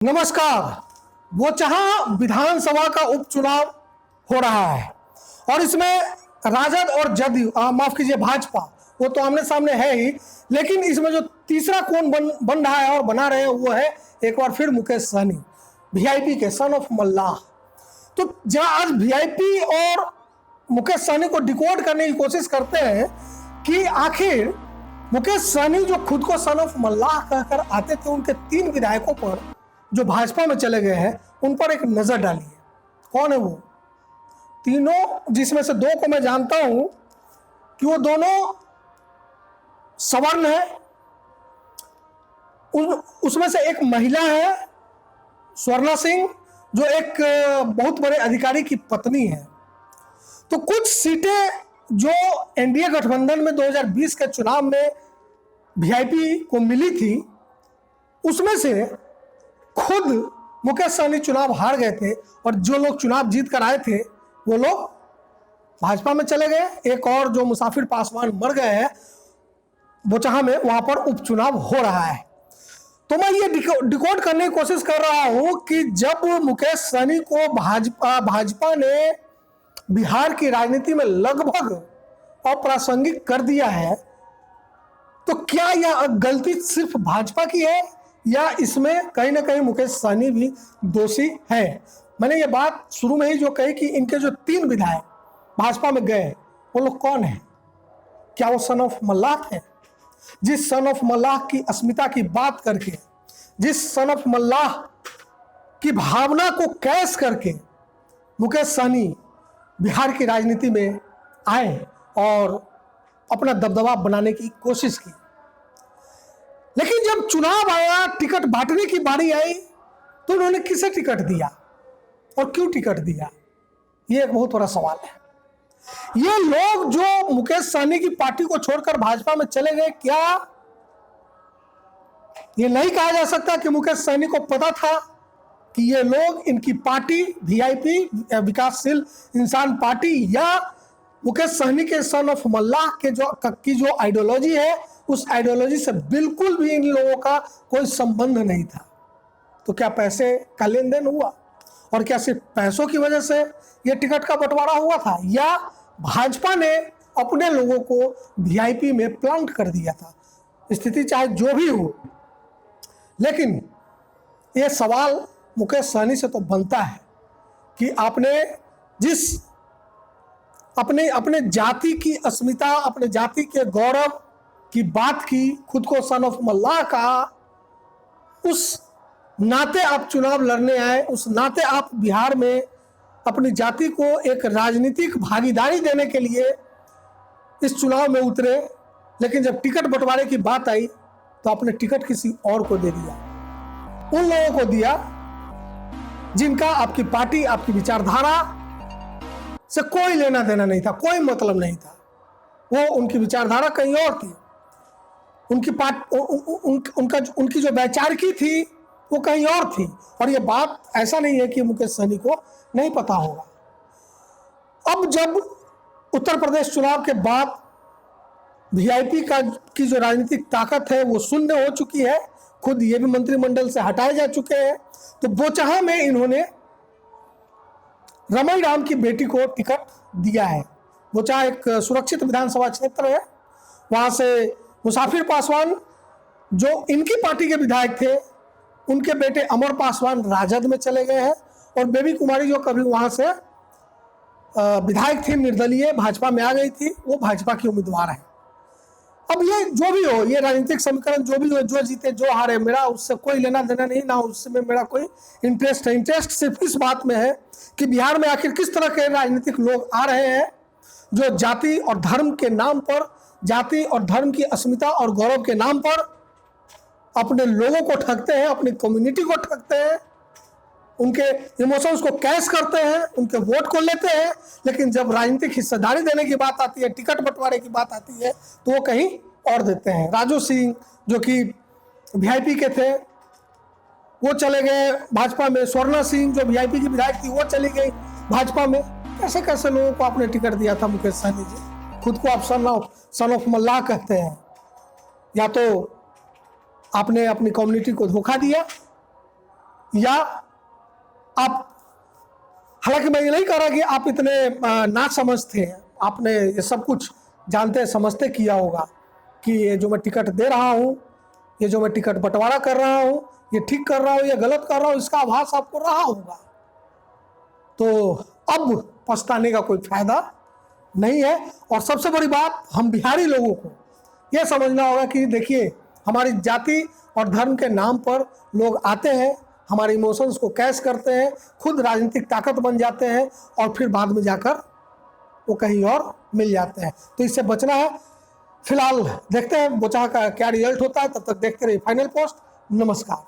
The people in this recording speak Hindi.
नमस्कार। बोचहा विधानसभा का उपचुनाव हो रहा है और इसमें राजद और जदयू माफ कीजिए भाजपा, वो तो आमने सामने है ही, लेकिन इसमें जो तीसरा कौन बन रहा है और बना रहे हैं वो है एक बार फिर मुकेश सहनी, वीआईपी के सन ऑफ मल्लाह। तो जहां आज वीआईपी और मुकेश सहनी को डिकोड करने की कोशिश करते हैं कि आखिर मुकेश सहनी जो खुद को सन ऑफ मल्लाह कहकर आते थे, उनके 3 विधायकों पर जो भाजपा में चले गए हैं उन पर एक नजर डालिए। कौन है वो तीनों, जिसमें से 2 को मैं जानता हूं कि वो दोनों सवर्ण है। उसमें से एक महिला है स्वर्णा सिंह, जो एक बहुत बड़े अधिकारी की पत्नी है। तो कुछ सीटें जो एनडीए गठबंधन में 2020 के चुनाव में वीआईपी को मिली थी, उसमें से खुद मुकेश सहनी चुनाव हार गए थे और जो लोग चुनाव जीत कर आए थे वो लोग भाजपा में चले गए। एक और जो मुसाफिर पासवान मर गए हैं बोचहा में, वहां पर उपचुनाव हो रहा है। तो मैं ये डिकोड करने की कोशिश कर रहा हूं कि जब मुकेश सहनी को भाजपा ने बिहार की राजनीति में लगभग अप्रासंगिक कर दिया है, तो क्या यह गलती सिर्फ भाजपा की है या इसमें कहीं ना कहीं मुकेश सहनी भी दोषी है। मैंने ये बात शुरू में ही जो कही कि इनके जो 3 विधायक भाजपा में गए वो लोग कौन है? क्या वो सन ऑफ मल्लाह थे? जिस सन ऑफ मल्लाह की अस्मिता की बात करके, जिस सन ऑफ मल्लाह की भावना को कैश करके मुकेश सहनी बिहार की राजनीति में आए और अपना दबदबा बनाने की कोशिश की। लेकिन जब चुनाव आया, टिकट बांटने की बारी आई, तो उन्होंने किसे टिकट दिया और क्यों टिकट दिया, ये एक बहुत बड़ा सवाल है। ये लोग जो मुकेश सहनी की पार्टी को छोड़कर भाजपा में चले गए, क्या ये नहीं कहा जा सकता कि मुकेश सहनी को पता था कि ये लोग, इनकी पार्टी वीआईपी विकासशील इंसान पार्टी या मुकेश सहनी के सन ऑफ मल्लाह के जो आइडियोलॉजी है, उस आइडियोलॉजी से बिल्कुल भी इन लोगों का कोई संबंध नहीं था? तो क्या पैसे का लेन देन हुआ और क्या सिर्फ पैसों की वजह से यह टिकट का बंटवारा हुआ था, या भाजपा ने अपने लोगों को वीआईपी में प्लांट कर दिया था? स्थिति चाहे जो भी हो, लेकिन यह सवाल मुकेश सहनी से तो बनता है कि आपने जिस अपने जाति की अस्मिता, अपने जाति के गौरव की बात की, खुद को सन ऑफ मल्लाह कहा, उस नाते आप चुनाव लड़ने आए, उस नाते आप बिहार में अपनी जाति को एक राजनीतिक भागीदारी देने के लिए इस चुनाव में उतरे। लेकिन जब टिकट बंटवारे की बात आई तो आपने टिकट किसी और को दे दिया, उन लोगों को दिया जिनका आपकी पार्टी, आपकी विचारधारा से कोई लेना देना नहीं था, कोई मतलब नहीं था। वो उनकी विचारधारा कहीं और थी, उनकी जो वैचारिकी थी वो कहीं और थी। और ये बात ऐसा नहीं है कि मुकेश सहनी को नहीं पता होगा। अब जब उत्तर प्रदेश चुनाव के बाद वीआईपी की जो राजनीतिक ताकत है वो शून्य हो चुकी है, खुद ये भी मंत्रिमंडल से हटाए जा चुके हैं, तो बोचहा में इन्होंने रमई राम की बेटी को टिकट दिया है। बोचहा एक सुरक्षित विधानसभा क्षेत्र है, वहां से मुसाफिर पासवान जो इनकी पार्टी के विधायक थे, उनके बेटे अमर पासवान राजद में चले गए हैं, और बेबी कुमारी जो कभी वहां से विधायक थी, निर्दलीय भाजपा में आ गई थी, वो भाजपा की उम्मीदवार है। अब ये जो भी हो, ये राजनीतिक समीकरण जो भी हो, जो जीते जो हारे, मेरा उससे कोई लेना देना नहीं, ना उसमें मेरा कोई इंटरेस्ट है। इंटरेस्ट सिर्फ इस बात में है कि बिहार में आखिर किस तरह के राजनीतिक लोग आ रहे हैं जो जाति और धर्म के नाम पर, जाति और धर्म की अस्मिता और गौरव के नाम पर अपने लोगों को ठगते हैं, अपनी कम्युनिटी को ठगते हैं, उनके इमोशंस को कैश करते हैं, उनके वोट को लेते हैं। लेकिन जब राजनीतिक हिस्सेदारी देने की बात आती है, टिकट बंटवारे की बात आती है, तो वो कहीं और देते हैं। राजू सिंह जो कि वीआईपी के थे वो चले गए भाजपा में, स्वर्णा सिंह जो वीआईपी की विधायक थी वो चली गई भाजपा में। कैसे कैसे लोगों को आपने टिकट दिया था मुकेश सहनी जी? खुद को आप सन ऑफ मल्लाह कहते हैं, या तो आपने अपनी कम्युनिटी को धोखा दिया या आप, हालांकि मैं ये नहीं कह रहा कि आप इतने ना समझते हैं, आपने ये सब कुछ जानते समझते किया होगा कि ये जो मैं टिकट दे रहा हूँ, ये जो मैं टिकट बंटवारा कर रहा हूँ, ये ठीक कर रहा हूँ या गलत कर रहा हूँ, इसका आभास आपको रहा होगा। तो अब पछताने का कोई फायदा नहीं है। और सबसे बड़ी बात, हम बिहारी लोगों को यह समझना होगा कि देखिए, हमारी जाति और धर्म के नाम पर लोग आते हैं, हमारे इमोशंस को कैश करते हैं, खुद राजनीतिक ताकत बन जाते हैं और फिर बाद में जाकर वो कहीं और मिल जाते हैं। तो इससे बचना है। फिलहाल देखते हैं बोचहा का क्या रिजल्ट होता है। तब तक देखते रहिए फाइनल पोस्ट। नमस्कार।